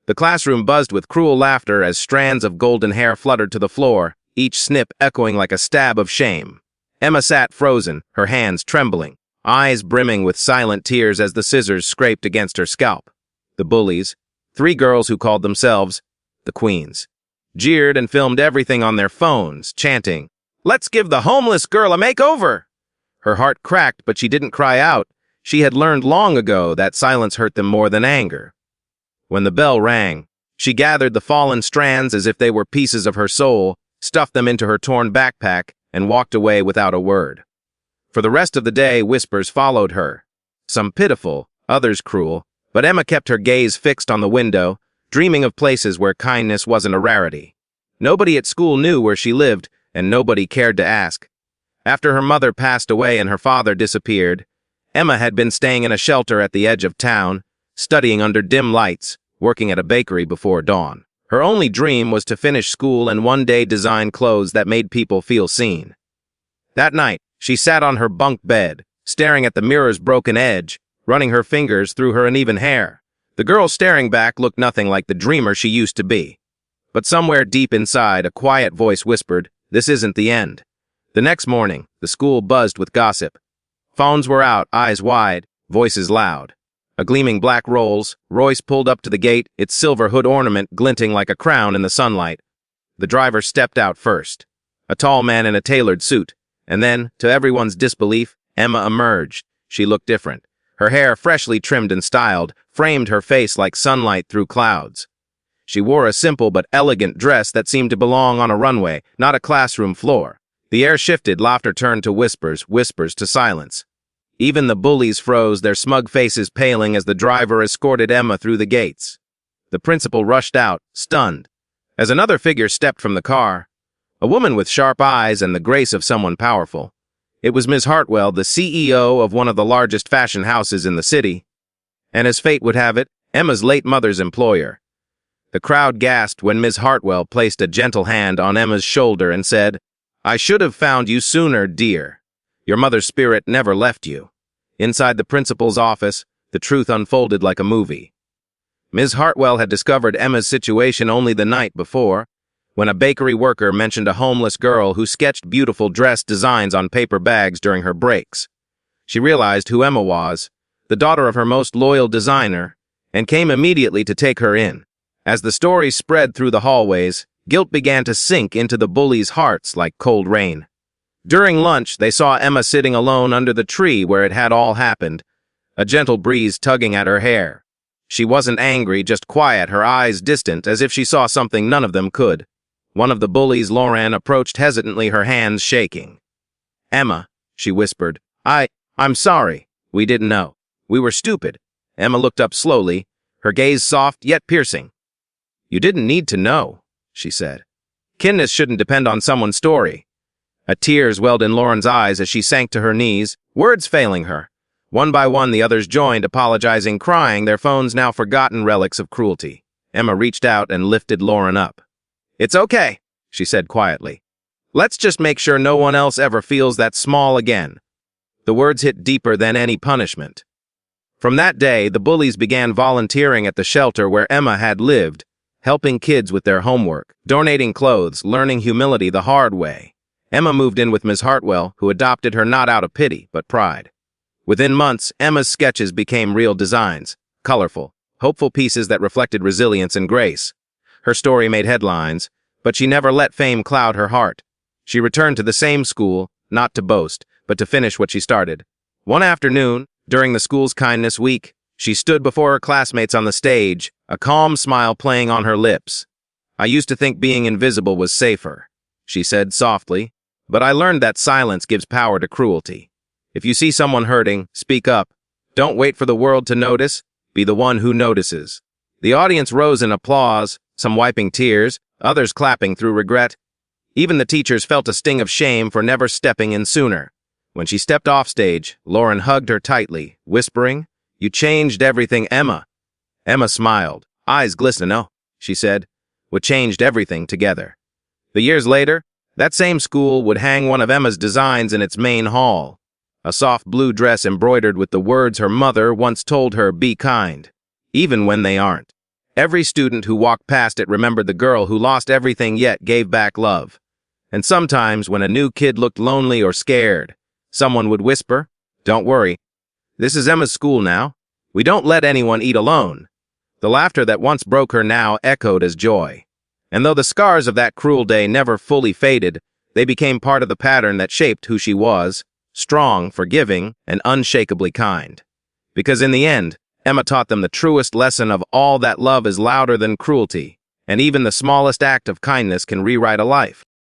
The classroom buzzed with cruel laughter as strands of golden hair fluttered to the floor, each snip echoing like a stab of shame. Emma sat frozen, her hands trembling, eyes brimming with silent tears as the scissors scraped against her scalp. The bullies, 3 girls who called themselves the Queens, jeered and filmed everything on their phones, chanting, "Let's give the homeless girl a makeover!" Her heart cracked, but she didn't cry out. She had learned long ago that silence hurt them more than anger. When the bell rang, she gathered the fallen strands as if they were pieces of her soul, stuffed them into her torn backpack, and walked away without a word. For the rest of the day, whispers followed her. Some pitiful, others cruel, but Emma kept her gaze fixed on the window, dreaming of places where kindness wasn't a rarity. Nobody at school knew where she lived, and nobody cared to ask. After her mother passed away and her father disappeared, Emma had been staying in a shelter at the edge of town, studying under dim lights, working at a bakery before dawn. Her only dream was to finish school and one day design clothes that made people feel seen. That night, she sat on her bunk bed, staring at the mirror's broken edge, running her fingers through her uneven hair. The girl staring back looked nothing like the dreamer she used to be. But somewhere deep inside, a quiet voice whispered, "This isn't the end." The next morning, the school buzzed with gossip. Phones were out, eyes wide, voices loud. A gleaming black Rolls Royce pulled up to the gate, its silver hood ornament glinting like a crown in the sunlight. The driver stepped out first, a tall man in a tailored suit, and then, to everyone's disbelief, Emma emerged. She looked different. Her hair, freshly trimmed and styled, framed her face like sunlight through clouds. She wore a simple but elegant dress that seemed to belong on a runway, not a classroom floor. The air shifted, laughter turned to whispers, whispers to silence. Even the bullies froze, their smug faces paling as the driver escorted Emma through the gates. The principal rushed out, stunned, as another figure stepped from the car, a woman with sharp eyes and the grace of someone powerful. It was Ms. Hartwell, the CEO of one of the largest fashion houses in the city, and as fate would have it, Emma's late mother's employer. The crowd gasped when Ms. Hartwell placed a gentle hand on Emma's shoulder and said, "I should have found you sooner, dear. Your mother's spirit never left you." Inside the principal's office, the truth unfolded like a movie. Ms. Hartwell had discovered Emma's situation only the night before, when a bakery worker mentioned a homeless girl who sketched beautiful dress designs on paper bags during her breaks. She realized who Emma was, the daughter of her most loyal designer, and came immediately to take her in. As the story spread through the hallways, guilt began to sink into the bullies' hearts like cold rain. During lunch, they saw Emma sitting alone under the tree where it had all happened, a gentle breeze tugging at her hair. She wasn't angry, just quiet, her eyes distant, as if she saw something none of them could. One of the bullies, Lauren, approached hesitantly, her hands shaking. "Emma," she whispered, I'm sorry. We didn't know. We were stupid." Emma looked up slowly, her gaze soft yet piercing. "You didn't need to know," she said. "Kindness shouldn't depend on someone's story." A tears welled in Lauren's eyes as she sank to her knees, words failing her. One by one, the others joined, apologizing, crying, their phones now forgotten relics of cruelty. Emma reached out and lifted Lauren up. "It's okay," she said quietly. "Let's just make sure no one else ever feels that small again." The words hit deeper than any punishment. From that day, the bullies began volunteering at the shelter where Emma had lived, helping kids with their homework, donating clothes, learning humility the hard way. Emma moved in with Ms. Hartwell, who adopted her not out of pity, but pride. Within months, Emma's sketches became real designs, colorful, hopeful pieces that reflected resilience and grace. Her story made headlines, but she never let fame cloud her heart. She returned to the same school, not to boast, but to finish what she started. One afternoon, during the school's Kindness Week, she stood before her classmates on the stage, a calm smile playing on her lips. "I used to think being invisible was safer," she said softly, "but I learned that silence gives power to cruelty. If you see someone hurting, speak up. Don't wait for the world to notice, be the one who notices." The audience rose in applause, some wiping tears, others clapping through regret. Even the teachers felt a sting of shame for never stepping in sooner. When she stepped off stage, Lauren hugged her tightly, whispering, "You changed everything, Emma." Emma smiled, eyes glistening. "Oh," she said, "we changed everything together." The years later, that same school would hang one of Emma's designs in its main hall, a soft blue dress embroidered with the words her mother once told her, "Be kind, even when they aren't." Every student who walked past it remembered the girl who lost everything yet gave back love. And sometimes, when a new kid looked lonely or scared, someone would whisper, "Don't worry. This is Emma's school now. We don't let anyone eat alone." The laughter that once broke her now echoed as joy. And though the scars of that cruel day never fully faded, they became part of the pattern that shaped who she was, strong, forgiving, and unshakably kind. Because in the end, Emma taught them the truest lesson of all, that love is louder than cruelty, and even the smallest act of kindness can rewrite a life.